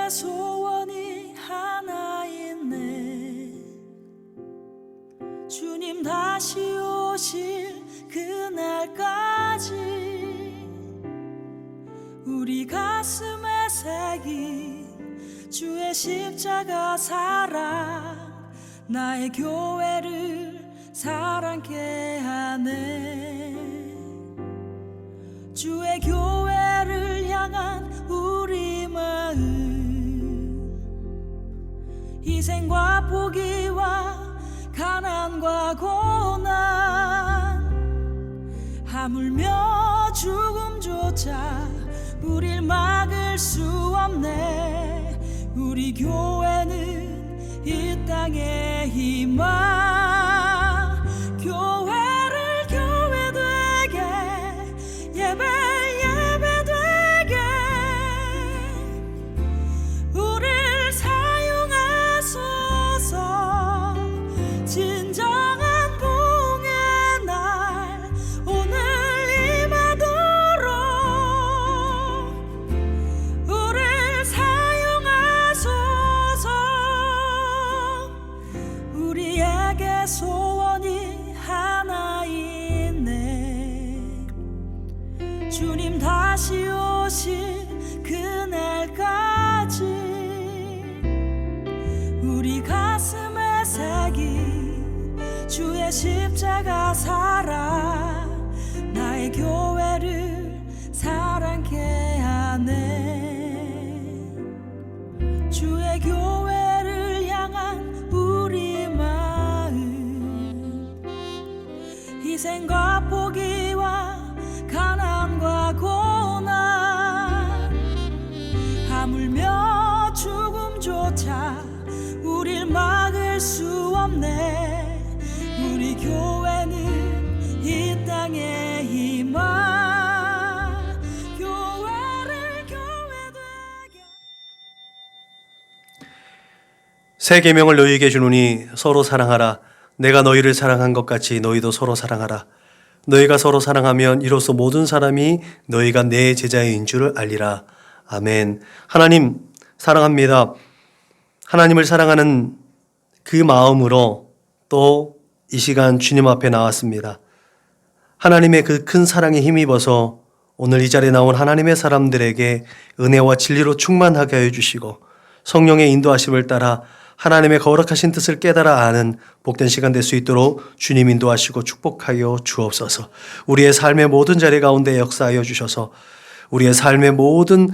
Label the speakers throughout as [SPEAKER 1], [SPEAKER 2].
[SPEAKER 1] 소원이 하나 있네. 주님 다시 오실 그날까지 우리 가슴에 새긴 주의 십자가 사랑, 나의 교회를 사랑케 하네. 주의 교회를 향한 우리 마음, 희생과 포기와 가난과 고난, 하물며 죽음조차 우릴 막을 수 없네. 우리 교회는 이 땅의 희망, 교회를 교회되게, 예배 예배되게 우릴 사용하소서. 진정한 부흥의 날 오늘 임하도록 우릴 사용하소서. 우리에게 소원이 하나 있네. 주님 다시 오실 그날까지 우리 가슴에 새긴 주의 십자가 사랑, 나의 교회를 사랑케 하네. 주의 교회를 향한 우리 마음, 희생과 포기와 가난과 고난, 하물며 죽음조차 우릴 막을 수 없네. 우리 교회는 이 땅의 희망, 교회를 교회되게.
[SPEAKER 2] 새 계명을 너희에게 주노니 서로 사랑하라. 내가 너희를 사랑한 것 같이 너희도 서로 사랑하라. 너희가 서로 사랑하면 이로써 모든 사람이 너희가 내 제자인 줄을 알리라. 아멘. 하나님 사랑합니다. 하나님을 사랑하는 그 마음으로 또 이 시간 주님 앞에 나왔습니다. 하나님의 그 큰 사랑에 힘입어서 오늘 이 자리에 나온 하나님의 사람들에게 은혜와 진리로 충만하게 하여 주시고 성령의 인도하심을 따라 하나님의 거룩하신 뜻을 깨달아 아는 복된 시간 될 수 있도록 주님 인도하시고 축복하여 주옵소서. 우리의 삶의 모든 자리 가운데 역사하여 주셔서 우리의 삶의 모든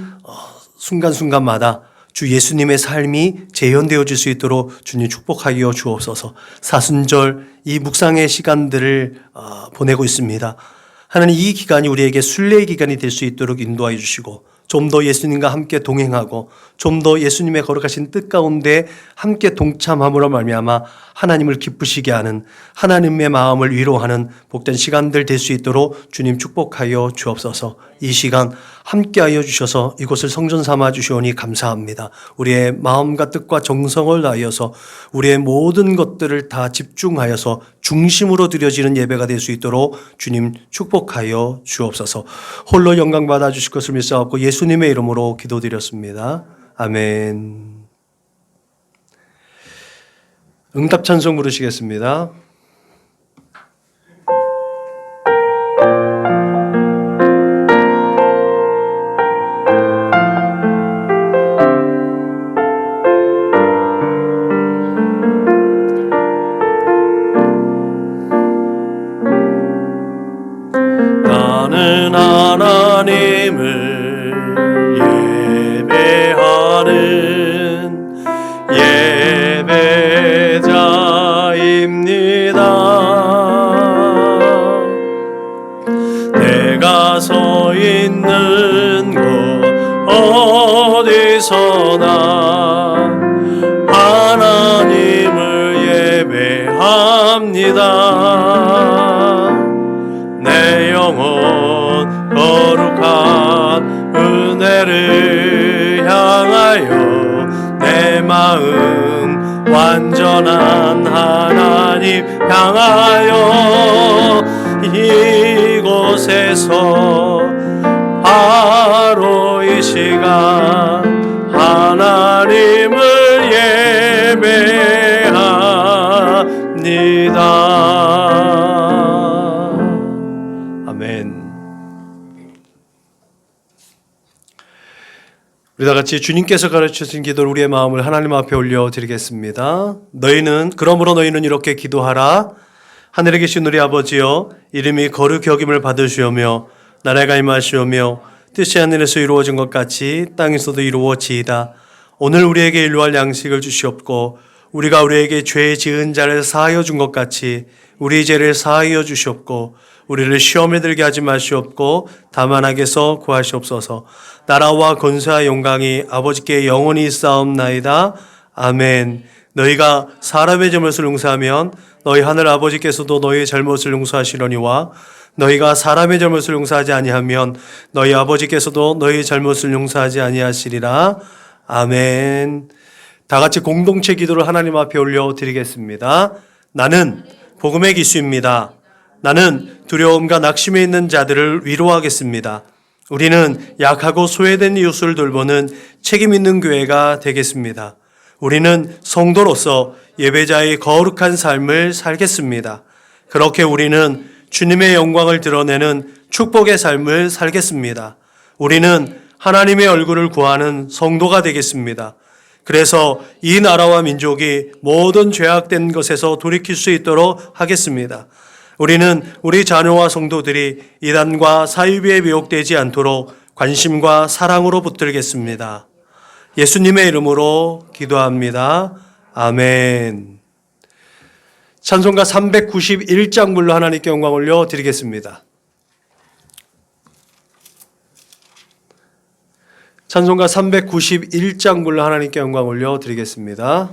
[SPEAKER 2] 순간순간마다 주 예수님의 삶이 재현되어질 수 있도록 주님 축복하여 주옵소서. 사순절 이 묵상의 시간들을 보내고 있습니다. 하나님 이 기간이 우리에게 순례의 기간이 될 수 있도록 인도하여 주시고 좀 더 예수님과 함께 동행하고 좀 더 예수님의 거룩하신 뜻 가운데 함께 동참함으로 말미암아 하나님을 기쁘시게 하는, 하나님의 마음을 위로하는 복된 시간들 될 수 있도록 주님 축복하여 주옵소서. 이 시간 함께하여 주셔서 이곳을 성전 삼아 주시오니 감사합니다. 우리의 마음과 뜻과 정성을 다하여서 우리의 모든 것들을 다 집중하여서 중심으로 드려지는 예배가 될 수 있도록 주님 축복하여 주옵소서. 홀로 영광 받아 주실 것을 믿사옵고 예수님의 이름으로 기도드렸습니다. 아멘. 응답 찬송 부르시겠습니다.
[SPEAKER 3] 나는 하나님을 예배하는 예배자입니다. 내가 서 있는 곳 어디서나 하나님을 예배합니다. 내 영혼 거룩한 은혜를 향하여 내 마음 완전한 하나님 향하여 이곳에서 바로 이 시간 하나님
[SPEAKER 2] 같이 주님께서 가르쳐주신 기도를 우리의 마음을 하나님 앞에 올려드리겠습니다. 그러므로 너희는 이렇게 기도하라. 하늘에 계신 우리 아버지여, 이름이 거룩히 여김을 받으시오며 나라가 임하시오며 뜻이 하늘에서 이루어진 것 같이 땅에서도 이루어지이다. 오늘 우리에게 일용할 양식을 주시옵고 우리가 우리에게 죄 지은 자를 사하여 준 것 같이 우리 죄를 사하여 주시옵고 우리를 시험에 들게 하지 마시옵고 다만 악에서 구하시옵소서. 나라와 권세와 영광이 아버지께 영원히 있사옵나이다. 아멘. 너희가 사람의 잘못을 용서하면 너희 하늘 아버지께서도 너희의 잘못을 용서하시려니와 너희가 사람의 잘못을 용서하지 아니하면 너희 아버지께서도 너희의 잘못을 용서하지 아니하시리라. 아멘. 다 같이 공동체 기도를 하나님 앞에 올려드리겠습니다. 나는 복음의 기수입니다. 나는 두려움과 낙심에 있는 자들을 위로하겠습니다. 우리는 약하고 소외된 이웃을 돌보는 책임 있는 교회가 되겠습니다. 우리는 성도로서 예배자의 거룩한 삶을 살겠습니다. 그렇게 우리는 주님의 영광을 드러내는 축복의 삶을 살겠습니다. 우리는 하나님의 얼굴을 구하는 성도가 되겠습니다. 그래서 이 나라와 민족이 모든 죄악된 것에서 돌이킬 수 있도록 하겠습니다. 우리는 우리 자녀와 성도들이 이단과 사이비에 미혹되지 않도록 관심과 사랑으로 붙들겠습니다. 예수님의 이름으로 기도합니다. 아멘. 찬송가 391장 불러 하나님께 영광 올려 드리겠습니다. 찬송가 391장 불러 하나님께 영광 올려 드리겠습니다.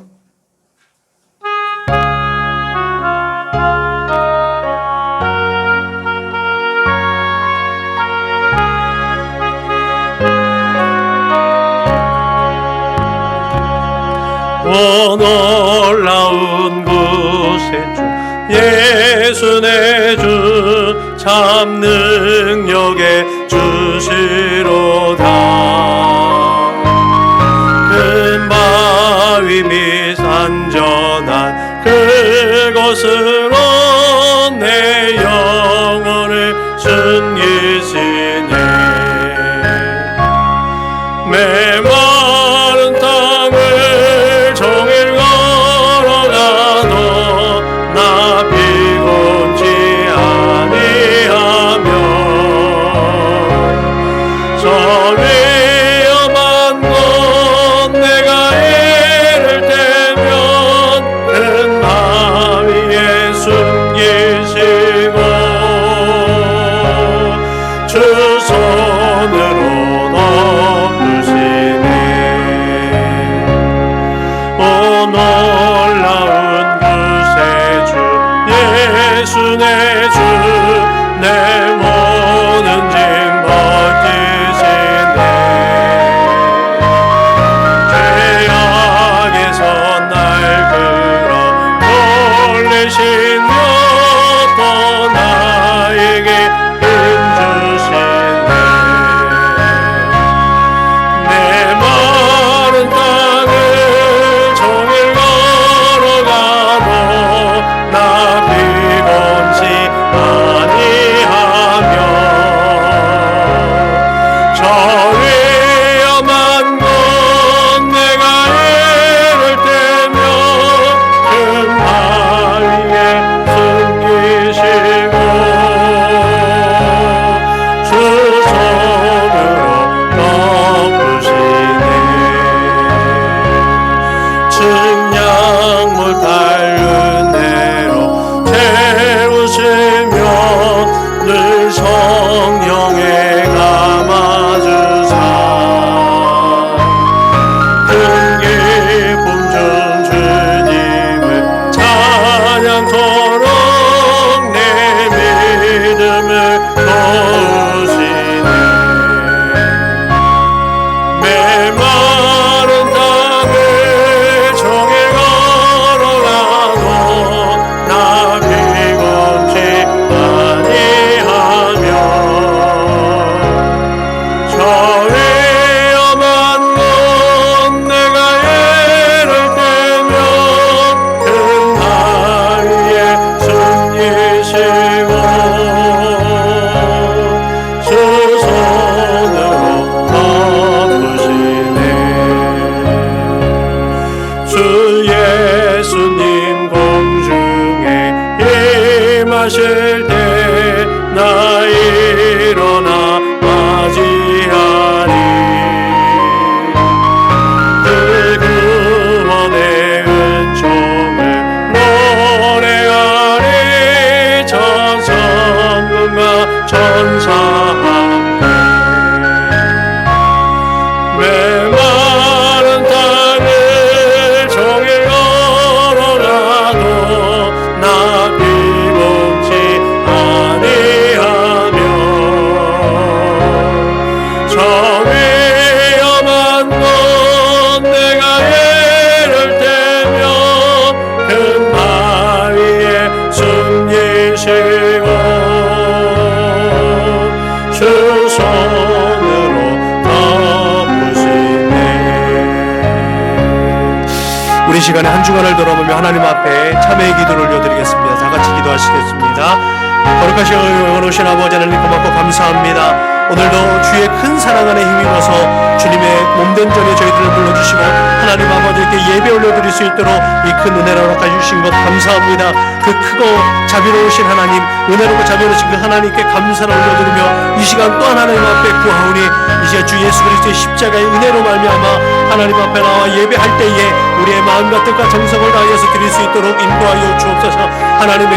[SPEAKER 3] 놀라운 구세주 예수 내 주 참 능력의 주시로다. 큰 바위 밑 안전한 그곳으로 내 영혼을 숨기시네. 메마른 땅을 종일 걸어가도 나 피곤치 아니하며 저 위험한 곳 내가 이를 때면 큰 바위에 숨기시고 주 손으로 덮으시네. 오 놀라운 구세주 예수 내 주 내 모든 짐 벗기시네. 죄악에서 날 끌어 돌리시며 또 나에게 힘 주시네. 내 마른 땅을 종일 걸어가도 나 피곤치 아니하며 저 위험한 곳 내가 이를 때면 큰 바위에 숨기시고 주 손으로 덮으시네. 측량물 닮은 대로 채우시며 늘 성령에 감아주사 큰 기쁨 준 주님을 찬양토록 내 믿음을 도우시네. 메마른 땅을 종일 걸어가도 하실 때 나 일어나 맞이하리. 그 구원의 은총을 노래하리. 천성군과 천사 함께 메마른 땅을 종일 걸어라도 나 비범치 아니하며 저 위험한 곳 내가 예를 때며 큰 바위에 숨기시고 주 손으로 덮으시네.
[SPEAKER 2] 우리 시간에 한 주간을 돌아보며 하나님 앞에 참회의 기도를 올려드리겠습니다. 다 같이 기도하시겠습니다. 거룩하신 영원하신 아버지 하나님 고맙고 감사합니다. 오늘도 주의 큰 사랑 안에 힘입어서 주님의 몸된 전에 저희들을 불러주시고 하나님 아버지께 예배 올려드릴 수 있도록 이 큰 은혜를 허락해 주신 것 감사합니다. 그 크고 자비로우신 하나님, 은혜롭고 자비로우신 그 하나님께 감사를 올려드리며 이 시간 또 하나님 앞에 구하오니 이 시간 주 예수 그리스도의 십자가의 은혜로 말미암아 하나님 앞에 나와 예배할 때에 우리의 마음과 뜻과 정성을 다해서 드릴 수 있도록 인도하여 주옵소서. 하나님의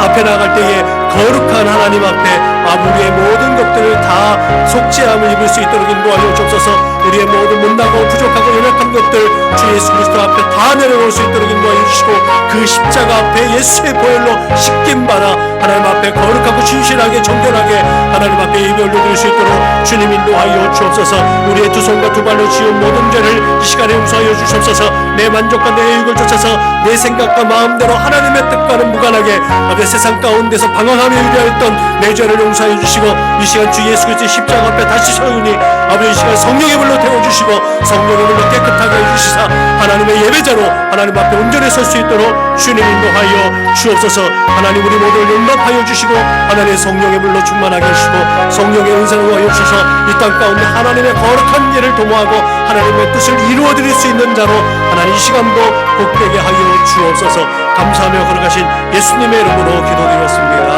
[SPEAKER 2] 앞에 나갈 때에 거룩한 하나님 앞에 우리의 모든 것들을 다 속죄함을 입을 수 있도록 인도하여 주옵소서. 우리의 모든 못나고 부족하고 연약한 것들 주 예수 그리스도 앞에 다 내려놓을 수 있도록 인도하여 주시고 그 십자가 앞에 예수의 보혈로 씻김 받아 하나님 앞에 거룩하고 신실하게 정결하게 하나님 앞에 예배 올려드릴 수 있도록 주님 인도하여 주옵소서. 우리의 두 손과 두 발로 지은 모든 죄를 이 시간에 용서하여 주옵소서. 내 만족과 내 유익을 쫓아서 내 생각과 마음대로 하나님의 뜻과는 무관하게 아버지 세상 가운데서 방황하며 유리하였던 내 죄를 용서하여 주시고 이 시간 주 예수 그리스도의 십자가 앞에 다시 서오니 아버지 이 시간 성령의 불로 태워주시고 성령의 불로 깨끗하게 해주시사 하나님의 예배자로 하나님 앞에 온전히 설 수 있도록 주님 인도하여 주옵소서. 하나님 우리 모두를 용납하여 주시고 하나님의 성령의 불로 충만하게 하시고 성령의 은사를 하여 주셔서 이 땅 가운데 하나님의 거룩한 일을 도모하고 하나님의 뜻을 이루어드릴 수 있는 자로 하나님 이 시간도 복되게 하여 주옵소서. 감사하며 걸어가신 예수님의 이름으로 기도드렸습니다.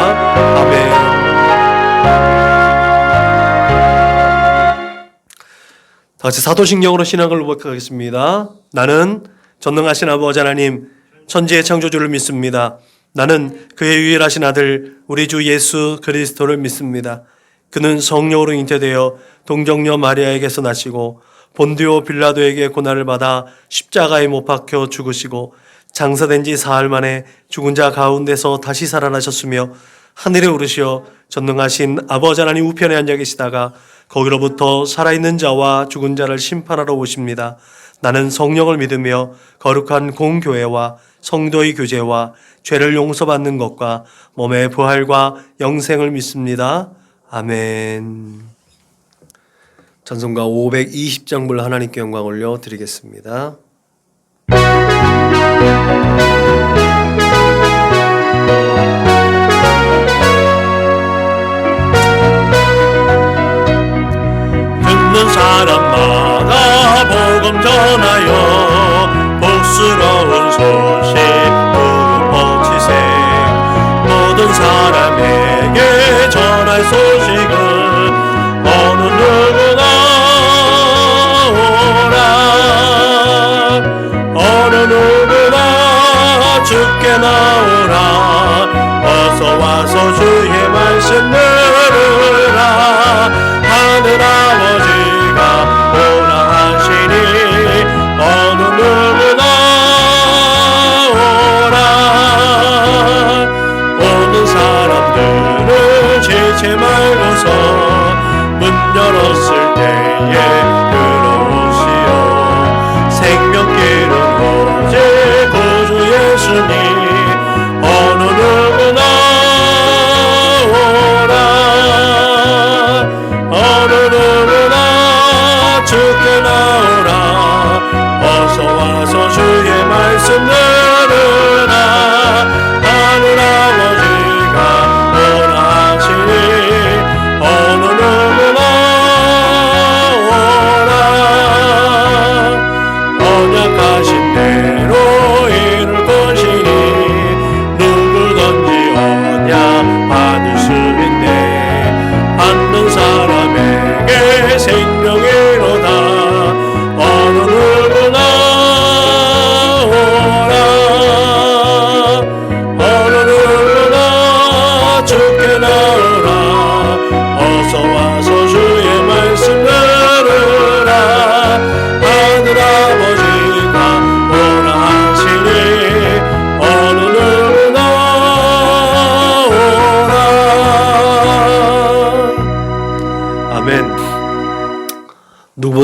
[SPEAKER 2] 아멘. 다같이 사도신경으로 신앙을 고백하겠습니다. 나는 전능하신 아버지 하나님 천지의 창조주를 믿습니다. 나는 그의 유일하신 아들 우리 주 예수 그리스도를 믿습니다. 그는 성령으로 잉태되어 동정녀 마리아에게서 나시고 본디오 빌라도에게 고난을 받아 십자가에 못 박혀 죽으시고 장사된 지 사흘 만에 죽은 자 가운데서 다시 살아나셨으며 하늘에 오르시어 전능하신 아버지 하나님 우편에 앉아 계시다가 거기로부터 살아있는 자와 죽은 자를 심판하러 오십니다. 나는 성령을 믿으며 거룩한 공교회와 성도의 교제와 죄를 용서받는 것과 몸의 부활과 영생을 믿습니다. 아멘. 찬송가 520장불 하나님께 영광 올려 드리겠습니다.
[SPEAKER 3] 듣는 사람마다 복음 전하여 복스러운 소식 퍼지세. 모든 사람에게 전할 소식은 어느 누구나 오라. 어느 누구나 주께 나오라. 어서 와서 주의 말씀 들으라. 하늘 아버지가 오라 하시니 어느 누구나 오라. 오는 사람들은 지체 말고서 문 열었을 때에 들어오시오. 생명길은 오직 구주 예수님. 어느 누구나 오라. 어느 누구나 주께 나오라. 어서 와서 주의 말씀 들으라. 하늘 아버지가 오라 하시니 어느 누구나 오라. 언약하신 대로 이룰 것이니 누구든지 언약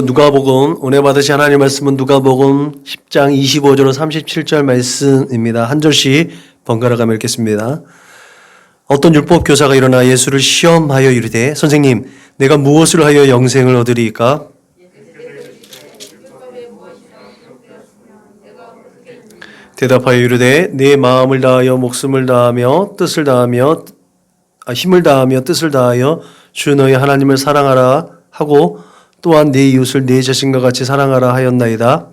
[SPEAKER 2] 말씀은 누가복음, 오늘 받으신 하나님 말씀은 누가복음 10장 25절로 37절 말씀입니다. 한 절씩 번갈아 가며 읽겠습니다. 어떤 율법 교사가 일어나 예수를 시험하여 이르되 선생님 내가 무엇을 하여 영생을 얻으리이까? 대답하여 이르되 내 마음을 다하여 목숨을 다하며 뜻을 다하며 힘을 다하며 뜻을 다하여 주 너희 하나님을 사랑하라 하고 또한 내 이웃을 내 자신과 같이 사랑하라 하였나이다.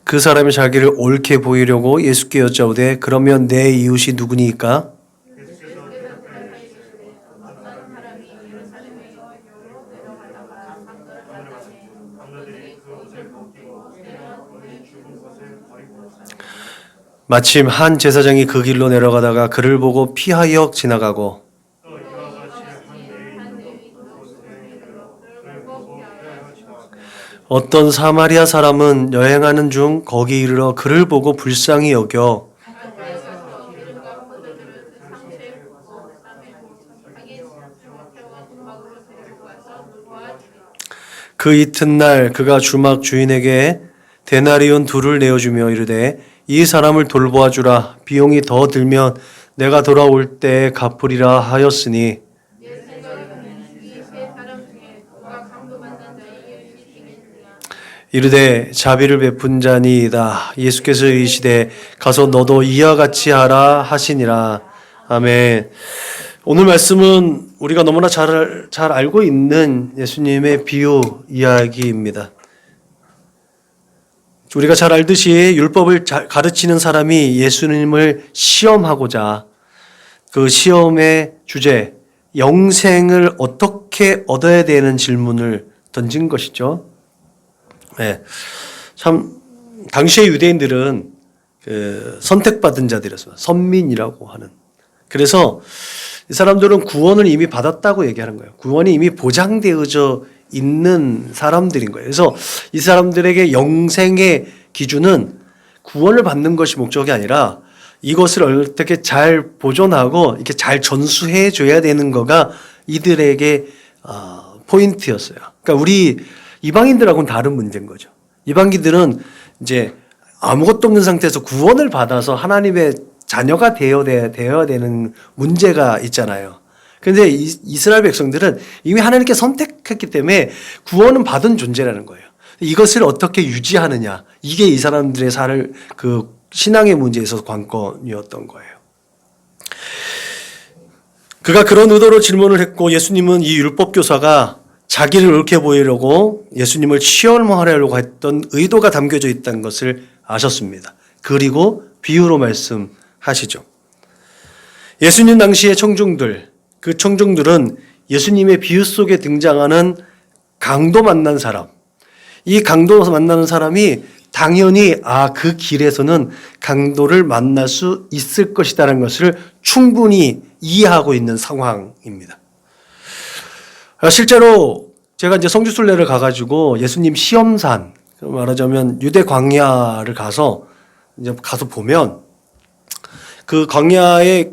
[SPEAKER 2] 그 사람이 자기를 옳게 보이려고 예수께 여짜오되 그러면 내 이웃이 누구니까? 마침 한 제사장이 그 길로 내려가다가 그를 보고 피하여 지나가고 어떤 사마리아 사람은 여행하는 중 거기 이르러 그를 보고 불쌍히 여겨 그 이튿날 그가 주막 주인에게 데나리온 2를 내어주며 이르되 이 사람을 돌보아 주라. 비용이 더 들면 내가 돌아올 때 갚으리라 하였으니 이르되 자비를 베푼 자니이다. 예수께서 이르시되 가서 너도 이와 같이 하라 하시니라. 아멘. 오늘 말씀은 우리가 너무나 잘 알고 있는 예수님의 비유 이야기입니다. 우리가 잘 알듯이 율법을 가르치는 사람이 예수님을 시험하고자 그 시험의 주제, 영생을 어떻게 얻어야 되는 질문을 던진 것이죠. 네. 참, 당시의 유대인들은 그 선택받은 자들이었어요. 선민이라고 하는. 그래서 이 사람들은 구원을 이미 받았다고 얘기하는 거예요. 구원이 이미 보장되어져 있는 사람들인 거예요. 그래서 이 사람들에게 영생의 기준은 구원을 받는 것이 목적이 아니라 이것을 어떻게 잘 보존하고 이렇게 잘 전수해 줘야 되는 거가 이들에게 포인트였어요. 그러니까 우리 이방인들하고는 다른 문제인 거죠. 이방인들은 이제 아무것도 없는 상태에서 구원을 받아서 하나님의 자녀가 되어야 되는 문제가 있잖아요. 그런데 이스라엘 백성들은 이미 하나님께 선택했기 때문에 구원은 받은 존재라는 거예요. 이것을 어떻게 유지하느냐, 이게 이 사람들의 그 신앙의 문제에 있어서 관건이었던 거예요. 그가 그런 의도로 질문을 했고 예수님은 이 율법 교사가 자기를 옳게 보이려고 예수님을 시험하려고 했던 의도가 담겨져 있다는 것을 아셨습니다. 그리고 비유로 말씀하시죠. 예수님 당시의 청중들, 그 청중들은 예수님의 비유 속에 등장하는 강도 만난 사람, 이 강도 만나는 사람이 당연히 그 길에서는 강도를 만날 수 있을 것이라는 것을 충분히 이해하고 있는 상황입니다. 실제로 제가 이제 성지순례를 가가지고 예수님 시험산, 말하자면 유대 광야를 가서 보면 그 광야에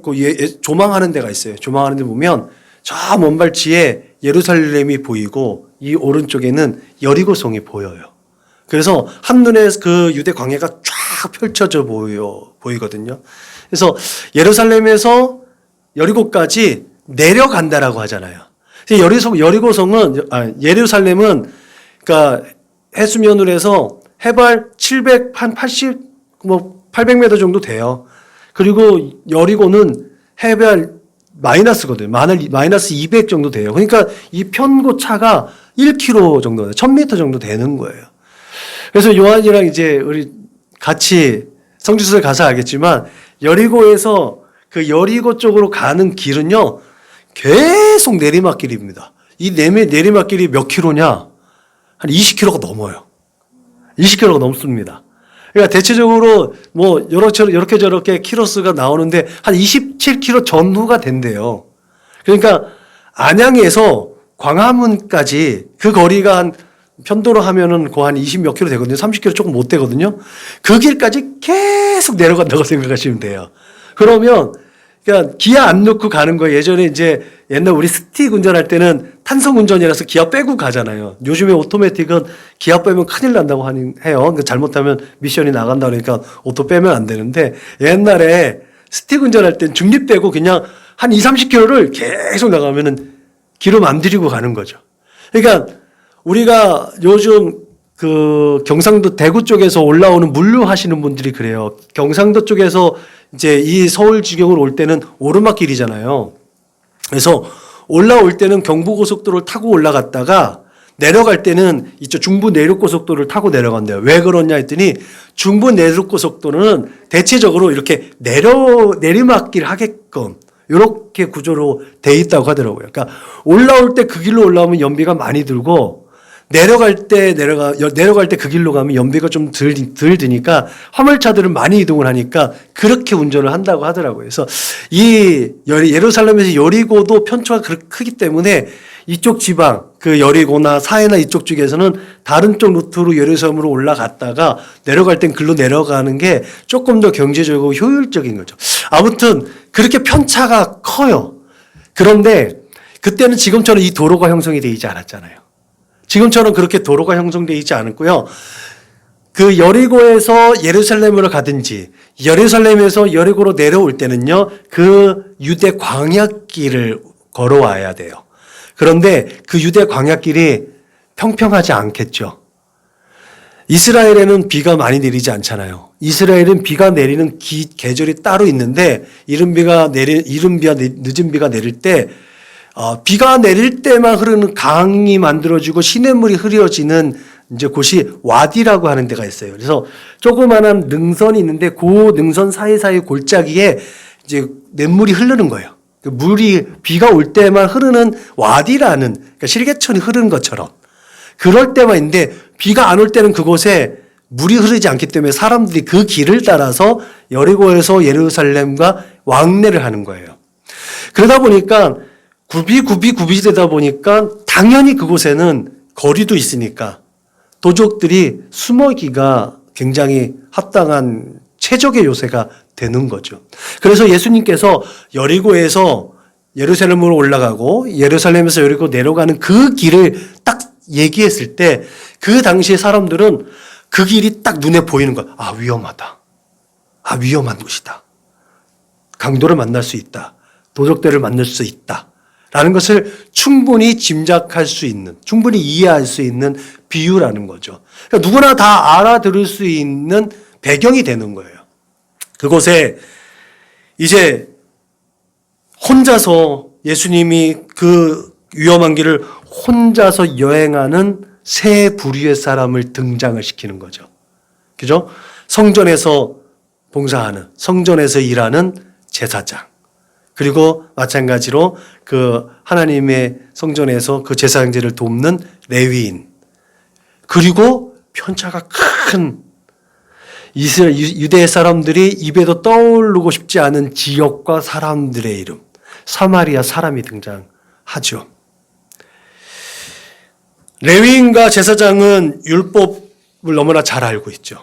[SPEAKER 2] 조망하는 데가 있어요. 조망하는 데 보면 저 먼발치에 예루살렘이 보이고 이 오른쪽에는 여리고성이 보여요. 그래서 한눈에 그 유대 광야가 쫙 펼쳐져 보이거든요. 그래서 예루살렘에서 여리고까지 내려간다라고 하잖아요. 예루살렘은 그러니까 해수면으로 해서 해발 800m 정도 돼요. 그리고 여리고는 해발 마이너스거든요. 마이너스 200 정도 돼요. 그러니까 이 편고차가 1km 정도, 1000m 정도 되는 거예요. 그래서 요한이랑 이제 우리 같이 성지순례 가서 알겠지만 여리고에서 그 여리고 쪽으로 가는 길은요, 계속 내리막길입니다. 이 내리막길이 몇 킬로냐? 한 20km가 넘어요. 20km가 넘습니다. 그러니까 대체적으로 뭐 이렇게 저렇게 키로수가 나오는데 한 27km 전후가 된대요. 그러니까 안양에서 광화문까지 그 거리가 한 편도로 하면은 한 20몇 킬로 되거든요. 30km 조금 못 되거든요. 그 길까지 계속 내려간다고 생각하시면 돼요. 그러면 그러니까 기아 안 넣고 가는 거예요. 예전에 이제 옛날 우리 스틱 운전할 때는 탄성 운전이라서 기아 빼고 가잖아요. 요즘에 오토매틱은 기아 빼면 큰일 난다고 해요. 그러니까 잘못하면 미션이 나간다 그러니까 오토 빼면 안 되는데 옛날에 스틱 운전할 땐 중립 빼고 그냥 한 2, 30km를 계속 나가면은 기름 안 들이고 가는 거죠. 그러니까 우리가 요즘 그 경상도 대구 쪽에서 올라오는 물류 하시는 분들이 그래요. 경상도 쪽에서 이제 이 서울 지경으로 올 때는 오르막길이잖아요. 그래서 올라올 때는 경부고속도로를 타고 올라갔다가 내려갈 때는 이쪽 중부 내륙고속도로를 타고 내려간대요. 왜 그러냐 했더니 중부 내륙고속도로는 대체적으로 이렇게 내리막길 하게끔 이렇게 구조로 돼 있다고 하더라고요. 그러니까 올라올 때 그 길로 올라오면 연비가 많이 들고 내려갈 때 그 길로 가면 연비가 좀 덜 드니까 화물차들은 많이 이동을 하니까 그렇게 운전을 한다고 하더라고요. 그래서 이 예루살렘에서 여리고도 편차가 그렇게 크기 때문에 이쪽 지방 그 여리고나 사해나 이쪽 쪽에서는 다른 쪽 루트로 예루살렘으로 올라갔다가 내려갈 땐 글로 내려가는 게 조금 더 경제적이고 효율적인 거죠. 아무튼 그렇게 편차가 커요. 그런데 그때는 지금처럼 이 도로가 형성이 되어 있지 않았잖아요. 지금처럼 그렇게 도로가 형성되어 있지 않았고요. 그 여리고에서 예루살렘으로 가든지 예루살렘에서 여리고로 내려올 때는요. 그 유대 광야길을 걸어와야 돼요. 그런데 그 유대 광야길이 평평하지 않겠죠. 이스라엘에는 비가 많이 내리지 않잖아요. 이스라엘은 비가 내리는 계절이 따로 있는데 이른 비와 늦은 비가 내릴 때 비가 내릴 때만 흐르는 강이 만들어지고 시냇물이 흐려지는 이제 곳이 와디라고 하는 데가 있어요. 그래서 조그마한 능선이 있는데 그 능선 사이사이 골짜기에 이제 냇물이 흐르는 거예요. 물이 비가 올 때만 흐르는 와디라는 그러니까 실개천이 흐르는 것처럼 그럴 때만 있는데 비가 안 올 때는 그곳에 물이 흐르지 않기 때문에 사람들이 그 길을 따라서 여리고에서 예루살렘과 왕래를 하는 거예요. 그러다 보니까 굽이 되다 보니까 당연히 그곳에는 거리도 있으니까 도적들이 숨어기가 굉장히 합당한 최적의 요새가 되는 거죠. 그래서 예수님께서 여리고에서 예루살렘으로 올라가고 예루살렘에서 여리고 내려가는 그 길을 딱 얘기했을 때 그 당시에 사람들은 그 길이 딱 눈에 보이는 거야. 아, 위험하다. 아, 위험한 곳이다. 강도를 만날 수 있다. 도적들을 만날 수 있다. 라는 것을 충분히 짐작할 수 있는, 충분히 이해할 수 있는 비유라는 거죠. 그러니까 누구나 다 알아들을 수 있는 배경이 되는 거예요. 그곳에 이제 혼자서 예수님이 그 위험한 길을 혼자서 여행하는 세 부류의 사람을 등장을 시키는 거죠. 그죠? 성전에서 봉사하는, 성전에서 일하는 제사장. 그리고 마찬가지로 그 하나님의 성전에서 그 제사장제를 돕는 레위인. 그리고 편차가 큰 유대 사람들이 입에도 떠오르고 싶지 않은 지역과 사람들의 이름. 사마리아 사람이 등장하죠. 레위인과 제사장은 율법을 너무나 잘 알고 있죠.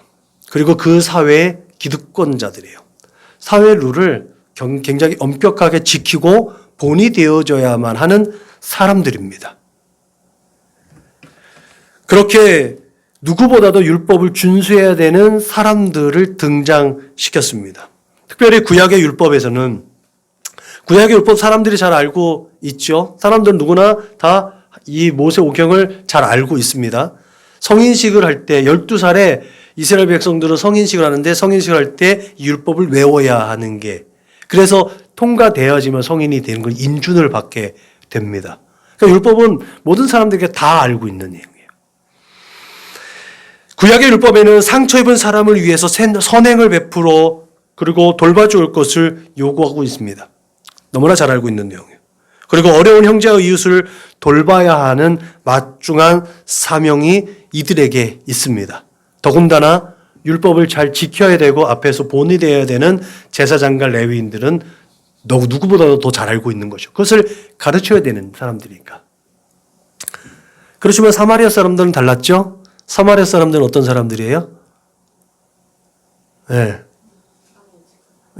[SPEAKER 2] 그리고 그 사회의 기득권자들이에요. 사회 룰을 굉장히 엄격하게 지키고 본이 되어져야만 하는 사람들입니다. 그렇게 누구보다도 율법을 준수해야 되는 사람들을 등장시켰습니다. 특별히 구약의 율법에서는 구약의 율법 사람들이 잘 알고 있죠. 사람들은 누구나 다 이 모세오경을 잘 알고 있습니다. 성인식을 할 때 12살에 이스라엘 백성들은 성인식을 하는데 성인식을 할 때 율법을 외워야 하는 게 그래서 통과되어지면 성인이 되는 걸 인준을 받게 됩니다. 그러니까 율법은 모든 사람들에게 다 알고 있는 내용이에요. 구약의 율법에는 상처 입은 사람을 위해서 선행을 베풀어 그리고 돌봐줄 것을 요구하고 있습니다. 너무나 잘 알고 있는 내용이에요. 그리고 어려운 형제와 이웃을 돌봐야 하는 막중한 사명이 이들에게 있습니다. 더군다나 율법을 잘 지켜야 되고 앞에서 본이 되어야 되는 제사장과 레위인들은 누구보다도 더 잘 알고 있는 것이죠. 그것을 가르쳐야 되는 사람들이니까. 그렇지만 사마리아 사람들은 달랐죠? 사마리아 사람들은 어떤 사람들이에요? 예.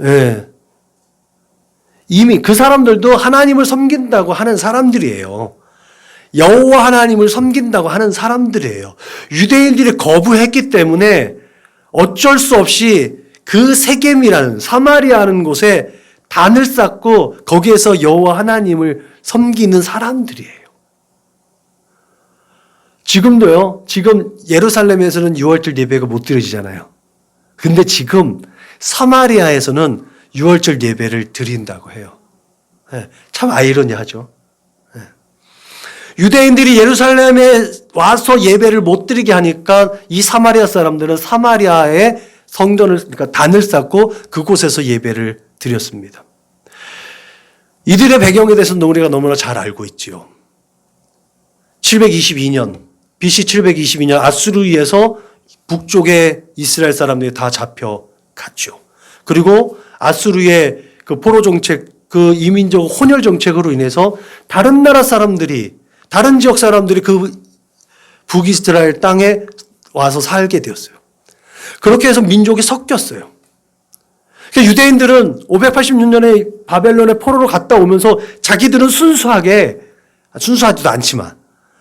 [SPEAKER 2] 예. 이미 그 사람들도 하나님을 섬긴다고 하는 사람들이에요. 여호와 하나님을 섬긴다고 하는 사람들이에요. 유대인들이 거부했기 때문에 어쩔 수 없이 그 세겜이라는 사마리아라는 곳에 단을 쌓고 거기에서 여호와 하나님을 섬기는 사람들이에요. 지금도요. 지금 예루살렘에서는 6월절 예배가 못 드려지잖아요. 근데 지금 사마리아에서는 6월절 예배를 드린다고 해요. 참 아이러니하죠. 유대인들이 예루살렘에 와서 예배를 못 드리게 하니까 이 사마리아 사람들은 사마리아에 성전을, 그러니까 단을 쌓고 그곳에서 예배를 드렸습니다. 이들의 배경에 대해서는 우리가 너무나 잘 알고 있지요. 722년, BC 722년 아수르에서 북쪽의 이스라엘 사람들이 다 잡혀갔죠. 그리고 아수르의 그 포로 정책, 그 이민족 혼혈 정책으로 인해서 다른 나라 사람들이, 다른 지역 사람들이 그 북이스라엘 땅에 와서 살게 되었어요. 그렇게 해서 민족이 섞였어요. 그러니까 유대인들은 586년에 바벨론의 포로로 갔다 오면서 자기들은 순수하지도 않지만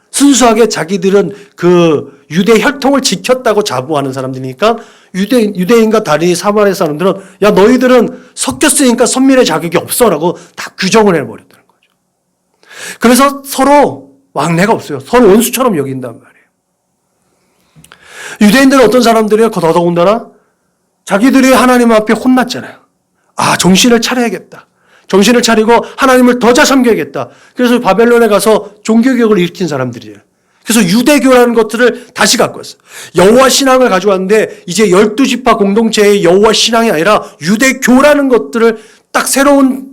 [SPEAKER 2] 순수하게 자기들은 그 유대 혈통을 지켰다고 자부하는 사람들이니까 유대인과 다른 사마리아 사람들은 야 너희들은 섞였으니까 선민의 자격이 없어라고 다 규정을 해버렸다는 거죠. 그래서 서로 왕래가 없어요. 서로 원수처럼 여긴단 말이에요. 유대인들은 어떤 사람들이에요? 더더군다나 자기들이 하나님 앞에 혼났잖아요. 아, 정신을 차려야겠다. 정신을 차리고 하나님을 더 잘 섬겨야겠다. 그래서 바벨론에 가서 종교개혁을 일으킨 사람들이에요. 그래서 유대교라는 것들을 다시 갖고 왔어요. 여호와 신앙을 가져왔는데 이제 12지파 공동체의 여호와 신앙이 아니라 유대교라는 것들을 딱 새로운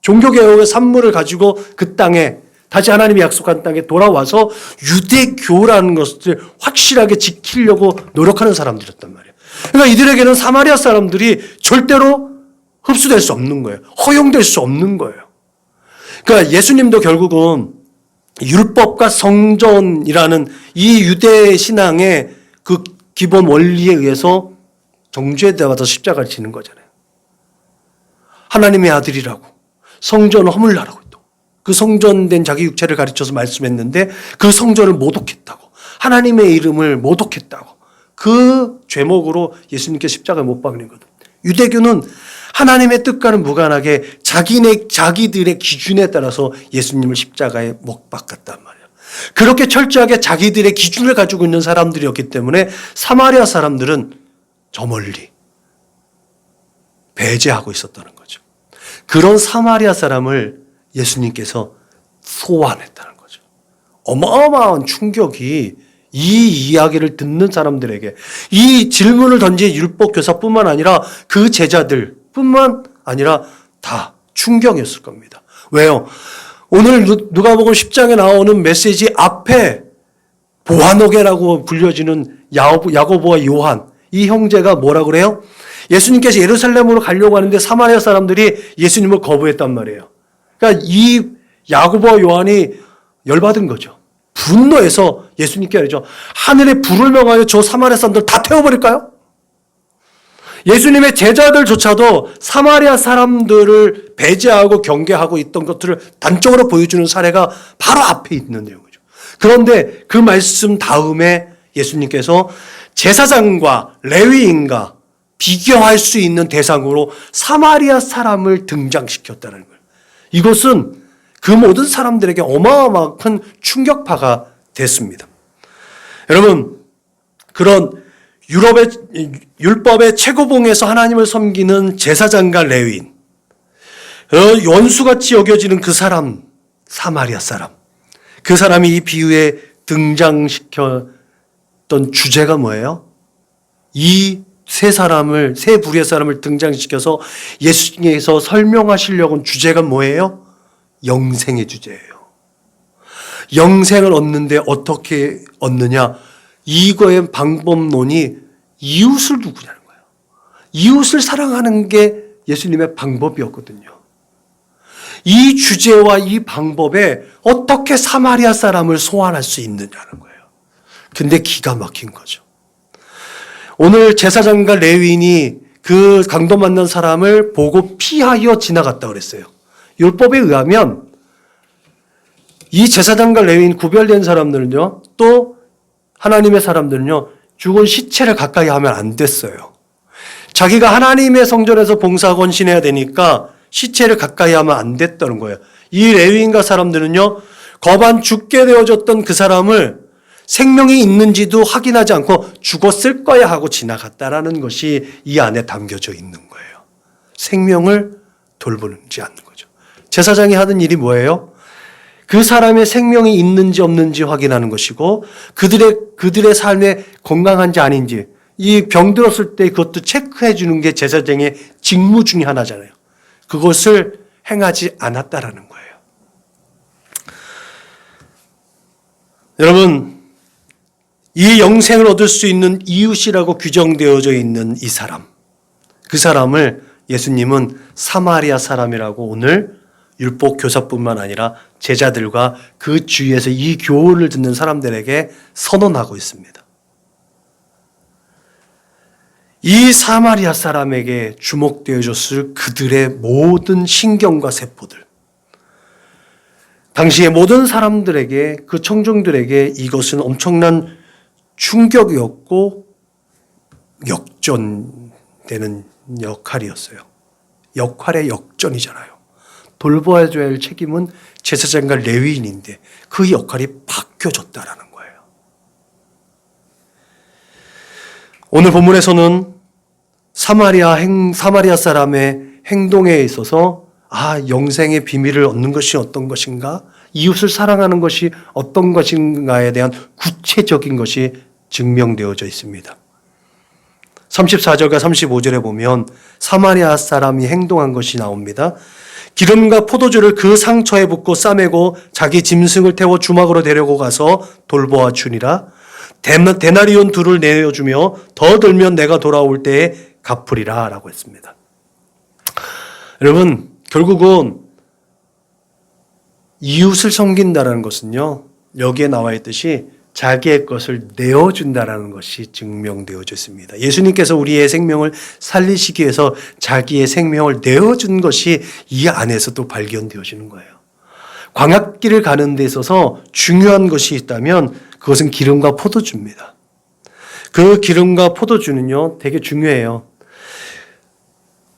[SPEAKER 2] 종교개혁의 산물을 가지고 그 땅에 다시 하나님이 약속한 땅에 돌아와서 유대교라는 것을 확실하게 지키려고 노력하는 사람들이었단 말이에요. 그러니까 이들에게는 사마리아 사람들이 절대로 흡수될 수 없는 거예요. 허용될 수 없는 거예요. 그러니까 예수님도 결국은 율법과 성전이라는 이 유대 신앙의 그 기본 원리에 의해서 정죄에 대해서 십자가를 지는 거잖아요. 하나님의 아들이라고 성전을 허물라라고 했다고. 그 성전된 자기 육체를 가르쳐서 말씀했는데 그 성전을 모독했다고. 하나님의 이름을 모독했다고. 그 죄목으로 예수님께 십자가에 못 박는 거든. 유대교는 하나님의 뜻과는 무관하게 자기들의 기준에 따라서 예수님을 십자가에 못 박았단 말이에요. 그렇게 철저하게 자기들의 기준을 가지고 있는 사람들이었기 때문에 사마리아 사람들은 저 멀리 배제하고 있었다는 거죠. 그런 사마리아 사람을 예수님께서 소환했다는 거죠. 어마어마한 충격이 이 이야기를 듣는 사람들에게, 이 질문을 던진 율법교사뿐만 아니라 그 제자들뿐만 아니라 다 충격이었을 겁니다. 왜요? 오늘 누가복음 10장에 나오는 메시지 앞에 보아노게라고 불려지는 야고보와 요한, 이 형제가 뭐라 그래요? 예수님께서 예루살렘으로 가려고 하는데 사마리아 사람들이 예수님을 거부했단 말이에요. 그러니까 이 야고보와 요한이 열받은 거죠. 분노해서 예수님께 말이죠. 하늘에 불을 명하여 저 사마리아 사람들 다 태워버릴까요? 예수님의 제자들조차도 사마리아 사람들을 배제하고 경계하고 있던 것들을 단적으로 보여주는 사례가 바로 앞에 있는 내용이죠. 그런데 그 말씀 다음에 예수님께서 제사장과 레위인과 비교할 수 있는 대상으로 사마리아 사람을 등장시켰다는 거예요. 이것은 그 모든 사람들에게 어마어마한 큰 충격파가 됐습니다. 여러분, 그런 율법의 최고봉에서 하나님을 섬기는 제사장과 레위인, 원수같이 여겨지는 그 사람, 사마리아 사람, 그 사람이 이 비유에 등장시켰던 주제가 뭐예요? 이 세 부류의 사람을 등장시켜서 예수님께서 설명하시려고 한 주제가 뭐예요? 영생의 주제예요. 영생을 얻는데 어떻게 얻느냐? 이거의 방법론이 이웃을 누구냐는 거예요. 이웃을 사랑하는 게 예수님의 방법이었거든요. 이 주제와 이 방법에 어떻게 사마리아 사람을 소환할 수 있느냐는 거예요. 근데 기가 막힌 거죠. 오늘 제사장과 레위인이 그 강도 만난 사람을 보고 피하여 지나갔다 그랬어요. 율법에 의하면 이 제사장과 레위인 구별된 사람들은요, 또 하나님의 사람들은요, 죽은 시체를 가까이 하면 안 됐어요. 자기가 하나님의 성전에서 봉사하고 헌신해야 되니까 시체를 가까이 하면 안 됐다는 거예요. 이 레위인과 사람들은요, 거반 죽게 되어졌던 그 사람을 생명이 있는지도 확인하지 않고 죽었을 거야 하고 지나갔다라는 것이 이 안에 담겨져 있는 거예요. 생명을 돌보지 않는 거죠. 제사장이 하는 일이 뭐예요? 그 사람의 생명이 있는지 없는지 확인하는 것이고 그들의 삶에 건강한지 아닌지 이 병들었을 때 그것도 체크해 주는 게 제사장의 직무 중에 하나잖아요. 그것을 행하지 않았다라는 거예요. 여러분, 이 영생을 얻을 수 있는 이웃이라고 규정되어져 있는 이 사람, 그 사람을 예수님은 사마리아 사람이라고 오늘 율법 교사뿐만 아니라 제자들과 그 주위에서 이 교훈을 듣는 사람들에게 선언하고 있습니다. 이 사마리아 사람에게 주목되어졌을 그들의 모든 신경과 세포들, 당시의 모든 사람들에게, 그 청중들에게 이것은 엄청난 충격이었고 역전되는 역할이었어요. 역할의 역전이잖아요. 돌봐야 할 책임은 제사장과 레위인인데 그 역할이 바뀌어졌다라는 거예요. 오늘 본문에서는 사마리아 사람의 행동에 있어서 영생의 비밀을 얻는 것이 어떤 것인가? 이웃을 사랑하는 것이 어떤 것인가에 대한 구체적인 것이 증명되어져 있습니다. 34절과 35절에 보면 사마리아 사람이 행동한 것이 나옵니다. 기름과 포도주를 그 상처에 붓고 싸매고 자기 짐승을 태워 주막으로 데리고 가서 돌보아 주니라. 데나리온 둘을 내어주며 더 들면 내가 돌아올 때에 갚으리라 라고 했습니다. 여러분, 결국은 이웃을 섬긴다는 것은요, 여기에 나와 있듯이 자기의 것을 내어준다는 것이 증명되어져 있습니다. 예수님께서 우리의 생명을 살리시기 위해서 자기의 생명을 내어준 것이 이 안에서도 발견되어지는 거예요. 광야길을 가는 데 있어서 중요한 것이 있다면 그것은 기름과 포도주입니다. 그 기름과 포도주는요, 되게 중요해요.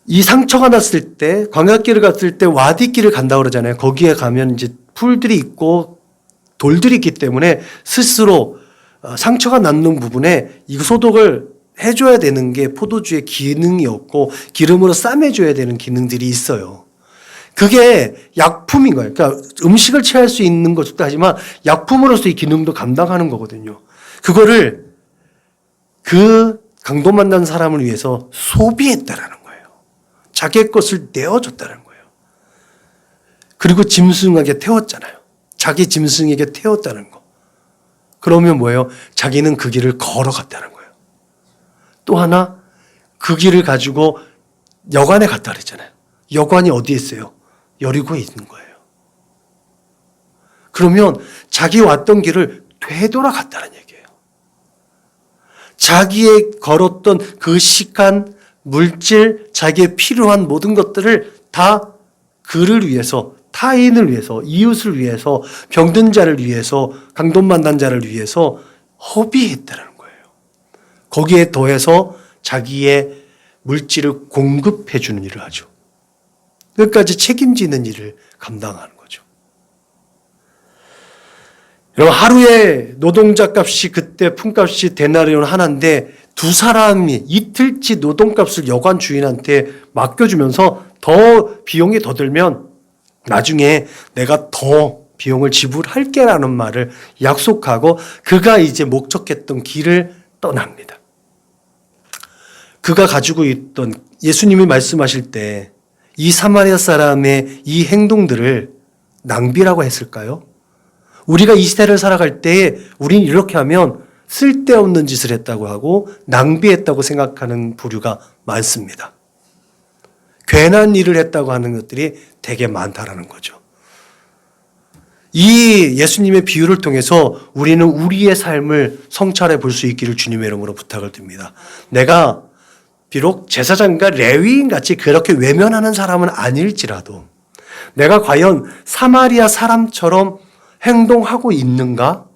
[SPEAKER 2] 이 상처가 났을 때, 광야길을 갔을 때 와디길을 간다고 그러잖아요. 거기에 가면 이제 풀들이 있고 돌들이 있기 때문에 스스로 상처가 났는 부분에 이 소독을 해줘야 되는 게 포도주의 기능이었고 기름으로 싸매줘야 되는 기능들이 있어요. 그게 약품인 거예요. 그러니까 음식을 취할 수 있는 것도 하지만 약품으로서 이 기능도 감당하는 거거든요. 그거를 그 강도 만난 사람을 위해서 소비했다라는 거예요. 자기의 것을 내어줬다는 거예요. 그리고 짐승에게 태웠잖아요. 자기 짐승에게 태웠다는 거. 그러면 뭐예요? 자기는 그 길을 걸어갔다는 거예요. 또 하나, 그 길을 가지고 여관에 갔다 그랬잖아요. 여관이 어디에 있어요? 여리고에 있는 거예요. 그러면 자기 왔던 길을 되돌아갔다는 얘기예요. 자기의 걸었던 그 시간, 물질, 자기의 필요한 모든 것들을 다 그를 위해서, 타인을 위해서, 이웃을 위해서, 병든 자를 위해서, 강도 만난 자를 위해서 허비했다는 거예요. 거기에 더해서 자기의 물질을 공급해 주는 일을 하죠. 끝까지 책임지는 일을 감당하는 거죠. 여러분, 하루에 노동자 값이 그때 품값이 데나리온 하나인데 두 사람이 이틀치 노동값을 여관 주인한테 맡겨주면서 더 비용이 더 들면 나중에 내가 더 비용을 지불할게라는 말을 약속하고 그가 이제 목적했던 길을 떠납니다. 그가 가지고 있던, 예수님이 말씀하실 때 이 사마리아 사람의 이 행동들을 낭비라고 했을까요? 우리가 이 시대를 살아갈 때에 우리는 이렇게 하면 쓸데없는 짓을 했다고 하고 낭비했다고 생각하는 부류가 많습니다. 괜한 일을 했다고 하는 것들이 되게 많다라는 거죠. 이 예수님의 비유를 통해서 우리는 우리의 삶을 성찰해 볼 수 있기를 주님의 이름으로 부탁을 드립니다. 내가 비록 제사장과 레위인 같이 그렇게 외면하는 사람은 아닐지라도 내가 과연 사마리아 사람처럼 행동하고 있는가?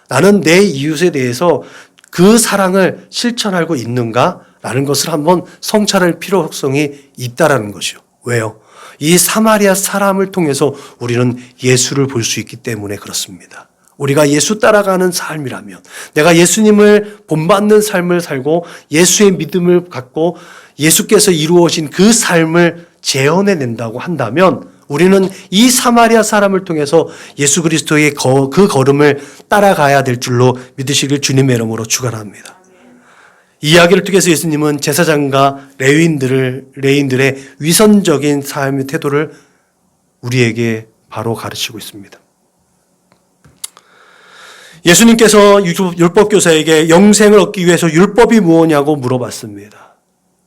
[SPEAKER 2] 나는 내 이웃에 대해서 그 사랑을 실천하고 있는가? 라는 것을 한번 성찰할 필요성이 있다라는 것이요. 왜요? 이 사마리아 사람을 통해서 우리는 예수를 볼 수 있기 때문에 그렇습니다. 우리가 예수 따라가는 삶이라면, 내가 예수님을 본받는 삶을 살고 예수의 믿음을 갖고 예수께서 이루어진 그 삶을 재현해낸다고 한다면 우리는 이 사마리아 사람을 통해서 예수 그리스도의 그 걸음을 따라가야 될 줄로 믿으시길 주님의 이름으로 축원합니다. 이 이야기를 통해서 예수님은 제사장과 레위인들의 위선적인 삶의 태도를 우리에게 바로 가르치고 있습니다. 예수님께서 율법교사에게 영생을 얻기 위해서 율법이 무엇냐고 물어봤습니다.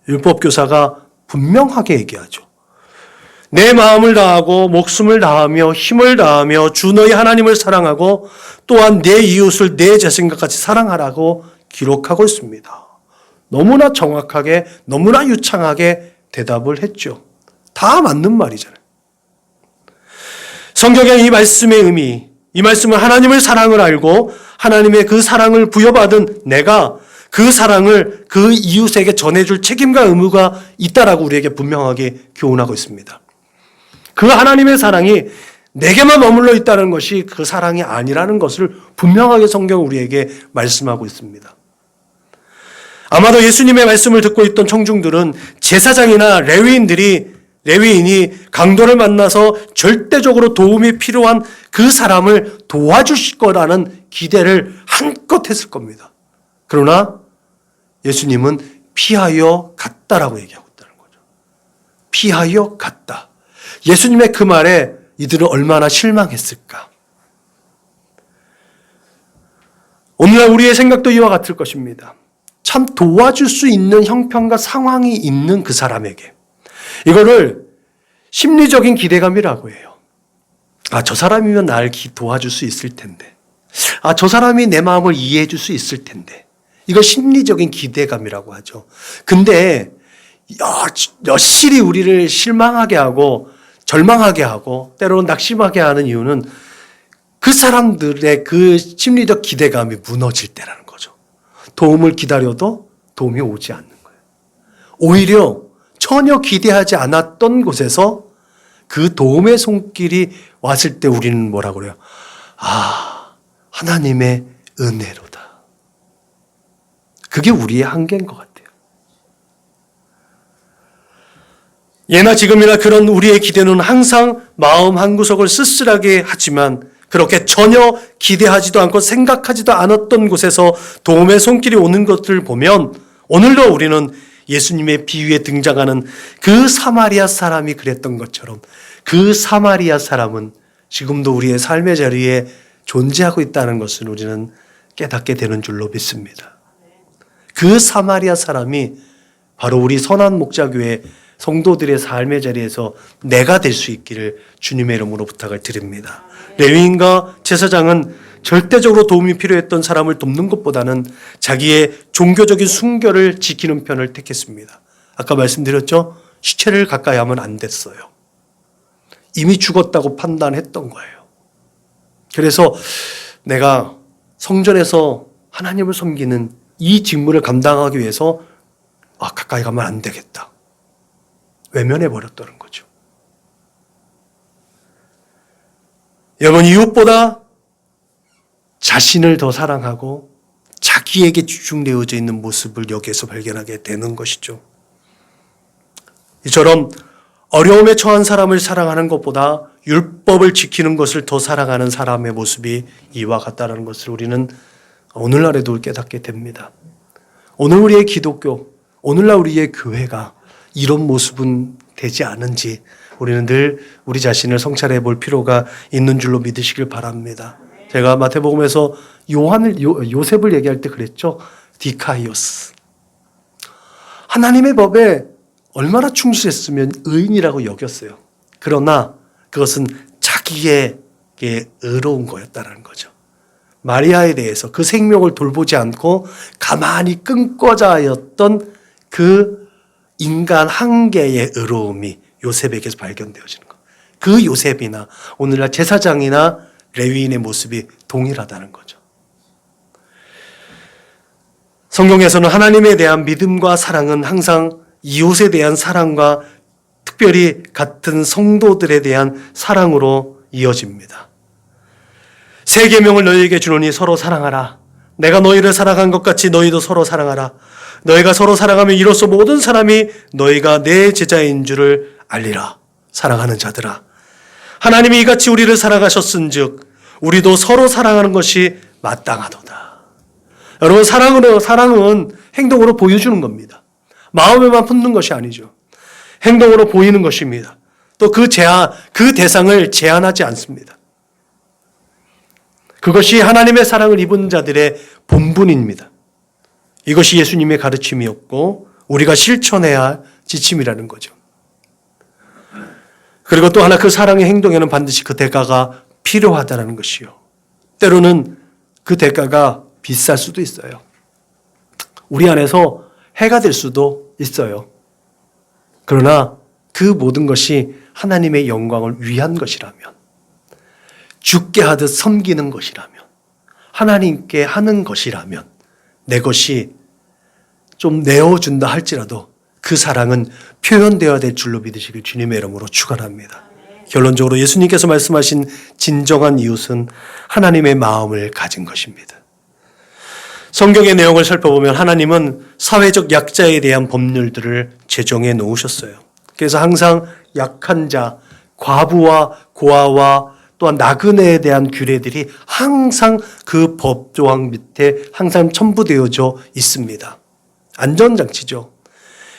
[SPEAKER 2] 율법교사가 분명하게 얘기하죠. 내 마음을 다하고 목숨을 다하며 힘을 다하며 주 너희 하나님을 사랑하고 또한 내 이웃을 내 자신과 같이 사랑하라고 기록하고 있습니다. 너무나 정확하게 너무나 유창하게 대답을 했죠. 다 맞는 말이잖아요. 성경의 이 말씀의 의미, 이 말씀은 하나님을 사랑을 알고 하나님의 그 사랑을 부여받은 내가 그 사랑을 그 이웃에게 전해줄 책임과 의무가 있다라고 우리에게 분명하게 교훈하고 있습니다. 그 하나님의 사랑이 내게만 머물러 있다는 것이 그 사랑이 아니라는 것을 분명하게 성경은 우리에게 말씀하고 있습니다. 아마도 예수님의 말씀을 듣고 있던 청중들은 제사장이나 레위인이 강도를 만나서 절대적으로 도움이 필요한 그 사람을 도와주실 거라는 기대를 한껏 했을 겁니다. 그러나 예수님은 피하여 갔다라고 얘기하고 있다는 거죠. 피하여 갔다. 예수님의 그 말에 이들은 얼마나 실망했을까. 오늘날 우리의 생각도 이와 같을 것입니다. 참 도와줄 수 있는 형편과 상황이 있는 그 사람에게 이거를 심리적인 기대감이라고 해요. 아, 저 사람이면 날 도와줄 수 있을 텐데. 아, 저 사람이 내 마음을 이해해 줄 수 있을 텐데. 이걸 심리적인 기대감이라고 하죠. 근데 여실히 우리를 실망하게 하고 절망하게 하고 때로는 낙심하게 하는 이유는 그 사람들의 그 심리적 기대감이 무너질 때라는 거죠. 도움을 기다려도 도움이 오지 않는 거예요. 오히려 전혀 기대하지 않았던 곳에서 그 도움의 손길이 왔을 때 우리는 뭐라고 그래요? 아, 하나님의 은혜로다. 그게 우리의 한계인 것 같아요. 예나 지금이나 그런 우리의 기대는 항상 마음 한구석을 쓸쓸하게 하지만 그렇게 전혀 기대하지도 않고 생각하지도 않았던 곳에서 도움의 손길이 오는 것을 보면 오늘도 우리는 예수님의 비유에 등장하는 그 사마리아 사람이 그랬던 것처럼 그 사마리아 사람은 지금도 우리의 삶의 자리에 존재하고 있다는 것을 우리는 깨닫게 되는 줄로 믿습니다. 그 사마리아 사람이 바로 우리 선한 목자교회 성도들의 삶의 자리에서 내가 될 수 있기를 주님의 이름으로 부탁을 드립니다. 레위인과 제사장은 절대적으로 도움이 필요했던 사람을 돕는 것보다는 자기의 종교적인 순결을 지키는 편을 택했습니다. 아까 말씀드렸죠? 시체를 가까이 하면 안 됐어요. 이미 죽었다고 판단했던 거예요. 그래서 내가 성전에서 하나님을 섬기는 이 직무를 감당하기 위해서 가까이 가면 안 되겠다. 외면해버렸다는 거죠. 여러분, 이웃보다 자신을 더 사랑하고 자기에게 집중되어져 있는 모습을 여기에서 발견하게 되는 것이죠. 이처럼 어려움에 처한 사람을 사랑하는 것보다 율법을 지키는 것을 더 사랑하는 사람의 모습이 이와 같다는 것을 우리는 오늘날에도 깨닫게 됩니다. 오늘 우리의 기독교, 오늘날 우리의 교회가 이런 모습은 되지 않은지 우리는 늘 우리 자신을 성찰해 볼 필요가 있는 줄로 믿으시길 바랍니다. 제가 마태복음에서 요셉을 얘기할 때 그랬죠. 디카이오스. 하나님의 법에 얼마나 충실했으면 의인이라고 여겼어요. 그러나 그것은 자기에게 의로운 거였다는 거죠. 마리아에 대해서 그 생명을 돌보지 않고 가만히 끊고자 하였던 그 인간 한계의 의로움이 요셉에게서 발견되어지는 것. 그 요셉이나 오늘날 제사장이나 레위인의 모습이 동일하다는 거죠. 성경에서는 하나님에 대한 믿음과 사랑은 항상 이웃에 대한 사랑과 특별히 같은 성도들에 대한 사랑으로 이어집니다. 새 계명을 너희에게 주노니 서로 사랑하라. 내가 너희를 사랑한 것 같이 너희도 서로 사랑하라. 너희가 서로 사랑하면 이로써 모든 사람이 너희가 내 제자인 줄을 알리라. 사랑하는 자들아, 하나님이 이같이 우리를 사랑하셨은즉 우리도 서로 사랑하는 것이 마땅하도다. 여러분, 사랑은 행동으로 보여주는 겁니다. 마음에만 품는 것이 아니죠. 행동으로 보이는 것입니다. 또 그 대상을 제한하지 않습니다. 그것이 하나님의 사랑을 입은 자들의 본분입니다. 이것이 예수님의 가르침이었고 우리가 실천해야 할 지침이라는 거죠. 그리고 또 하나, 그 사랑의 행동에는 반드시 그 대가가 필요하다는 것이요. 때로는 그 대가가 비쌀 수도 있어요. 우리 안에서 해가 될 수도 있어요. 그러나 그 모든 것이 하나님의 영광을 위한 것이라면, 죽게 하듯 섬기는 것이라면, 하나님께 하는 것이라면, 내 것이 좀 내어준다 할지라도 그 사랑은 표현되어야 될 줄로 믿으시길 주님의 이름으로 축원합니다. 결론적으로 예수님께서 말씀하신 진정한 이웃은 하나님의 마음을 가진 것입니다. 성경의 내용을 살펴보면 하나님은 사회적 약자에 대한 법률들을 제정해 놓으셨어요. 그래서 항상 약한 자, 과부와 고아와 또한 나그네에 대한 규례들이 항상 그 법조항 밑에 항상 첨부되어져 있습니다. 안전장치죠.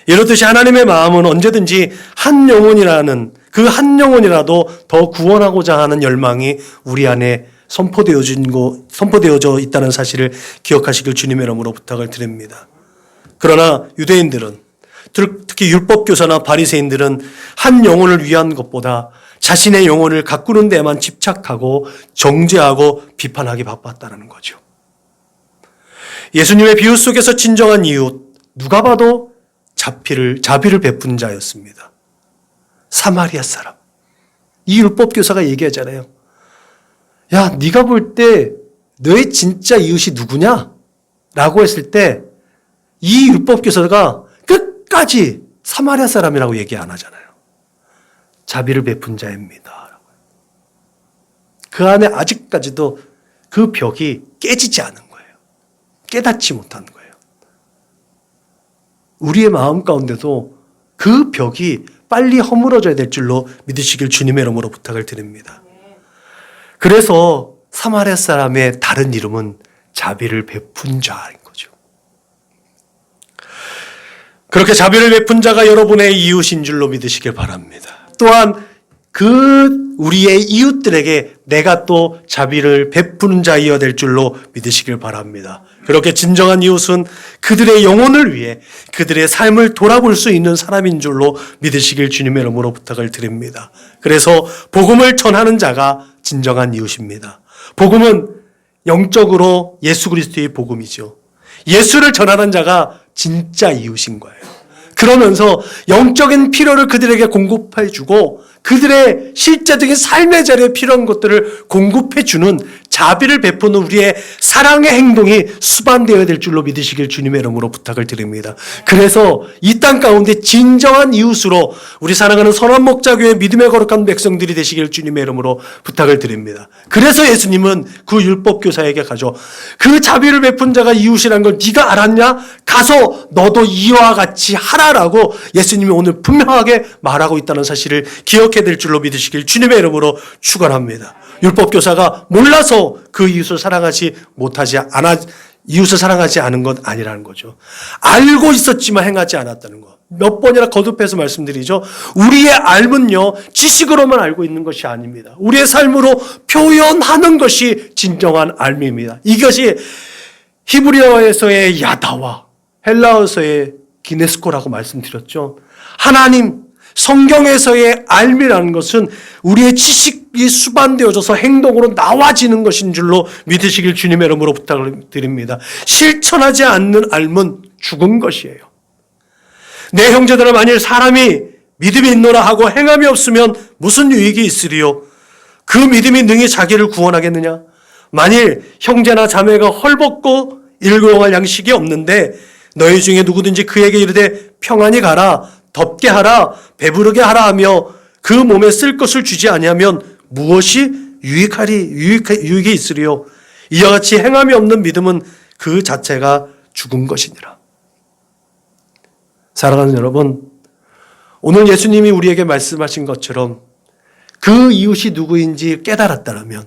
[SPEAKER 2] 이렇듯이 하나님의 마음은 언제든지 한 영혼이라는, 그 한 영혼이라도 더 구원하고자 하는 열망이 우리 안에 선포되어져 있다는 사실을 기억하시길 주님의 이름으로 부탁을 드립니다. 그러나 유대인들은, 특히 율법교사나 바리새인들은 한 영혼을 위한 것보다 자신의 영혼을 가꾸는 데만 집착하고 정죄하고 비판하기 바빴다는 거죠. 예수님의 비유 속에서 진정한 이웃, 누가 봐도 자비를 베푼 자였습니다. 사마리아 사람. 이 율법교사가 얘기하잖아요. 야, 네가 볼 때 너의 진짜 이웃이 누구냐? 라고 했을 때 이 율법교사가 끝까지 사마리아 사람이라고 얘기 안 하잖아요. 자비를 베푼 자입니다. 그 안에 아직까지도 그 벽이 깨지지 않은 거예요. 깨닫지 못한 거예요. 우리의 마음 가운데도 그 벽이 빨리 허물어져야 될 줄로 믿으시길 주님의 이름으로 부탁을 드립니다. 그래서 사마리아 사람의 다른 이름은 자비를 베푼 자인 거죠. 그렇게 자비를 베푼 자가 여러분의 이웃인 줄로 믿으시길 바랍니다. 또한 우리의 이웃들에게 내가 또 자비를 베푸는 자이어야 될 줄로 믿으시길 바랍니다. 그렇게 진정한 이웃은 그들의 영혼을 위해 그들의 삶을 돌아볼 수 있는 사람인 줄로 믿으시길 주님의 이름으로 부탁을 드립니다. 그래서 복음을 전하는 자가 진정한 이웃입니다. 복음은 영적으로 예수 그리스도의 복음이죠. 예수를 전하는 자가 진짜 이웃인 거예요. 그러면서 영적인 필요를 그들에게 공급해주고 그들의 실제적인 삶의 자리에 필요한 것들을 공급해주는 자비를 베푸는 우리의 사랑의 행동이 수반되어야 될 줄로 믿으시길 주님의 이름으로 부탁을 드립니다. 그래서 이 땅 가운데 진정한 이웃으로 우리 사랑하는 선한 목자교회 믿음의 거룩한 백성들이 되시길 주님의 이름으로 부탁을 드립니다. 그래서 예수님은 그 율법교사에게 가죠. 그 자비를 베푼 자가 이웃이라는 걸 네가 알았냐? 가서 너도 이와 같이 하라라고 예수님이 오늘 분명하게 말하고 있다는 사실을 기억해야 될 줄로 믿으시길 주님의 이름으로 축원합니다. 율법교사가 몰라서 그 이웃을 사랑하지 않은 건 아니라는 거죠. 알고 있었지만 행하지 않았다는 거. 몇 번이나 거듭해서 말씀드리죠. 우리의 알면요, 지식으로만 알고 있는 것이 아닙니다. 우리의 삶으로 표현하는 것이 진정한 알미입니다. 이것이 히브리어에서의 야다와 헬라어에서의 기네스코라고 말씀드렸죠. 하나님, 성경에서의 알미라는 것은 우리의 지식이 수반되어져서 행동으로 나와지는 것인 줄로 믿으시길 주님의 이름으로 부탁을 드립니다. 실천하지 않는 알면 죽은 것이에요. 내 형제들은 만일 사람이 믿음이 있노라 하고 행함이 없으면 무슨 유익이 있으리요? 그 믿음이 능히 자기를 구원하겠느냐? 만일 형제나 자매가 헐벗고 일용할 양식이 없는데 너희 중에 누구든지 그에게 이르되 평안히 가라, 덥게 하라, 배부르게 하라 하며 그 몸에 쓸 것을 주지 아니하면 무엇이 유익이 있으리요? 이와 같이 행함이 없는 믿음은 그 자체가 죽은 것이니라. 사랑하는 여러분, 오늘 예수님이 우리에게 말씀하신 것처럼 그 이웃이 누구인지 깨달았다라면,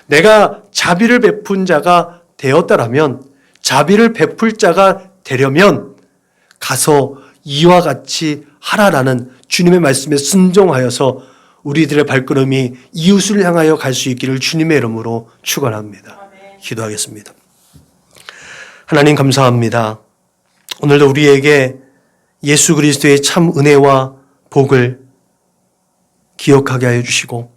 [SPEAKER 2] 내가 자비를 베푼 자가 되었다라면, 자비를 베풀 자가 되려면 가서 이와 같이 하라라는 주님의 말씀에 순종하여서 우리들의 발걸음이 이웃을 향하여 갈 수 있기를 주님의 이름으로 축원합니다. 기도하겠습니다. 하나님 감사합니다. 오늘도 우리에게 예수 그리스도의 참 은혜와 복을 기억하게 하여 주시고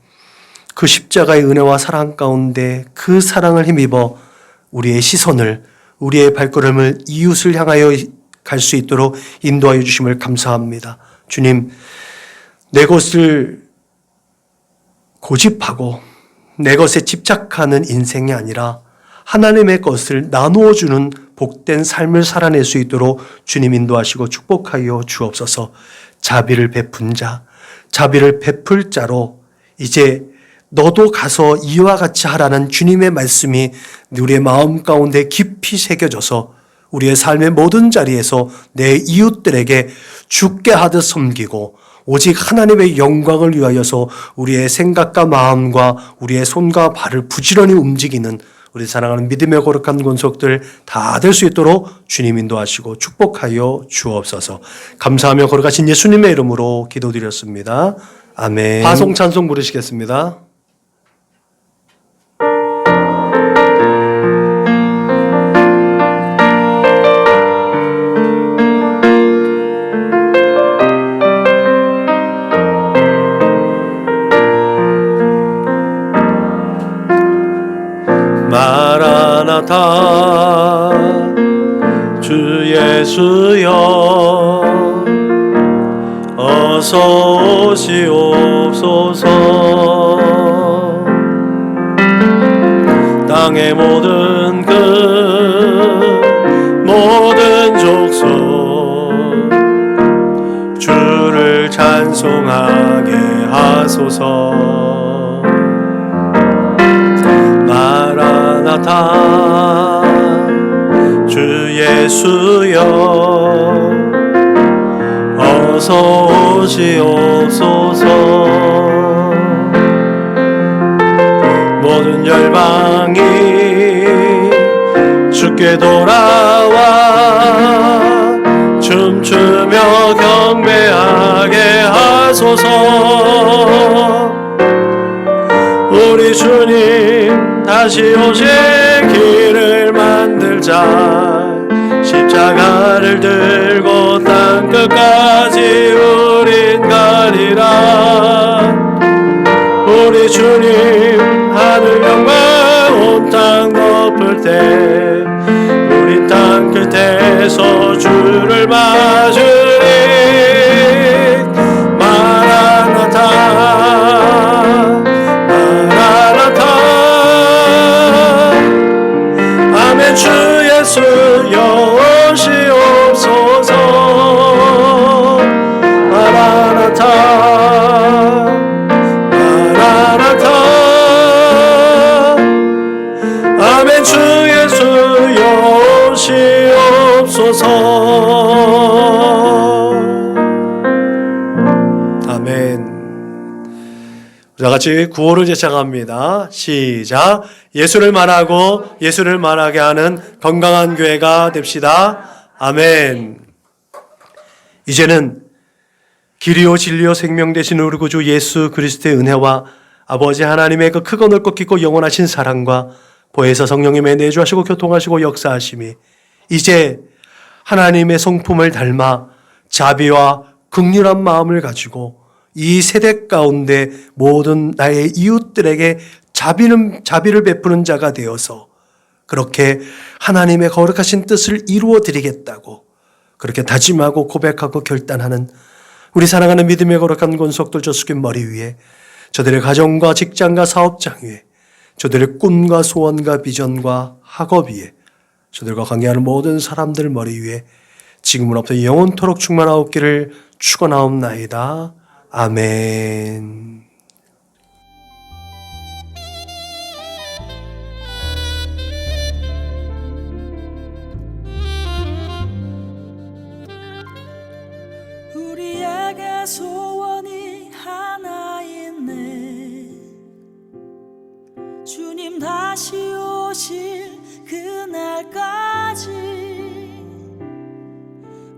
[SPEAKER 2] 그 십자가의 은혜와 사랑 가운데 그 사랑을 힘입어 우리의 시선을, 우리의 발걸음을 이웃을 향하여 갈 수 있도록 인도하여 주심을 감사합니다. 주님, 내 것을 고집하고 내 것에 집착하는 인생이 아니라 하나님의 것을 나누어 주는 복된 삶을 살아낼 수 있도록 주님 인도하시고 축복하여 주옵소서. 자비를 베푼 자, 자비를 베풀 자로 이제 너도 가서 이와 같이 하라는 주님의 말씀이 우리의 마음 가운데 깊이 새겨져서 우리의 삶의 모든 자리에서 내 이웃들에게 죽게 하듯 섬기고 오직 하나님의 영광을 위하여서 우리의 생각과 마음과 우리의 손과 발을 부지런히 움직이는 우리 사랑하는 믿음의 거룩한 권속들 다 될 수 있도록 주님 인도하시고 축복하여 주옵소서. 감사하며 거룩하신 예수님의 이름으로 기도드렸습니다. 아멘. 화송 찬송 부르시겠습니다.
[SPEAKER 3] 마라나타 주 예수여 어서 오시옵소서. 땅의 모든 모든 족속 주를 찬송하게 하소서. 마라나타 주 예수여 어서 오시옵소서. 모든 열방이 주께 돌아와 춤추며 경배하게 하소서. 우리 주님 다시 오실 길을 만들자. 십자가를 들고 땅 끝까지 우린 가리라. 우리 주님 하늘 영광 온 땅 덮을 때 우리 땅 끝에서 주를 맞으리. 마라나타 마라나타 아멘. 주 예수여 오시옵소서. 마라나타 마라나타 아멘. 주 예수여 오시옵소서. 아멘. 다 같이 구호를 제창합니다. 시작. 예수를 말하고 예수를 말하게 하는 건강한 교회가 됩시다. 아멘. 이제는 길이요 진리요 생명 되신 우리 구주 예수 그리스도의 은혜와 아버지 하나님의 그 크고 넓고 깊고 영원하신 사랑과 보혜사 성령님의 내주하시고 교통하시고 역사하심이 이제 하나님의 성품을 닮아 자비와 긍휼한 마음을 가지고 이 세대 가운데 모든 나의 이웃들에게 자비를 베푸는 자가 되어서 그렇게 하나님의 거룩하신 뜻을 이루어 드리겠다고 그렇게 다짐하고 고백하고 결단하는 우리 사랑하는 믿음의 거룩한 권속들 저 숙인 머리 위에 저들의 가정과 직장과 사업장 위에, 저들의 꿈과 소원과 비전과 학업 위에, 저들과 관계하는 모든 사람들 머리 위에 지금으로부터 영원토록 충만하옵기를 축원하옵나이다. 아멘.
[SPEAKER 1] 우리에게 소원이 하나 있네. 주님 다시 오실 그날까지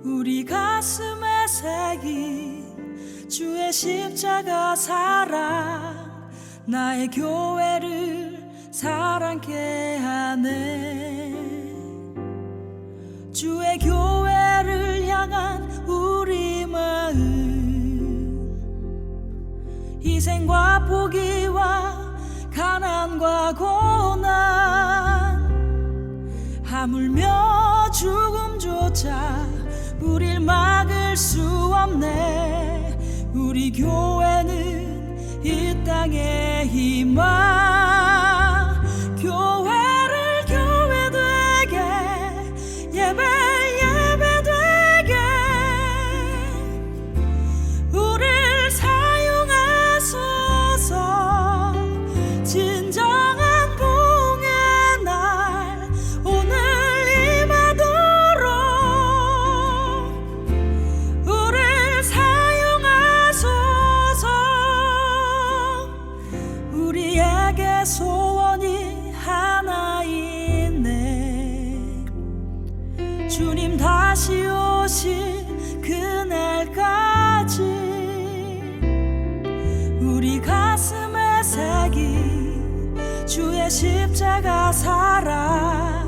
[SPEAKER 1] 우리 가슴에 새긴 주의 십자가 사랑, 나의 교회를 사랑케 하네. 주의 교회를 향한 우리 마음, 희생과 포기와 가난과 고난, 하물며 죽음조차 우릴 막을 수 없네. 우리 교회는 이 땅의 희망, 교회를 교회 되게, 예배 되게 우릴 사용하소서. 진정한 부흥의 날 오늘 임하도록 우릴 사용하소서. 우리에게 소원이 하나 있네. 주님 다시 오실 그날까지 우리 가슴에 새긴 주의 십자가 사랑,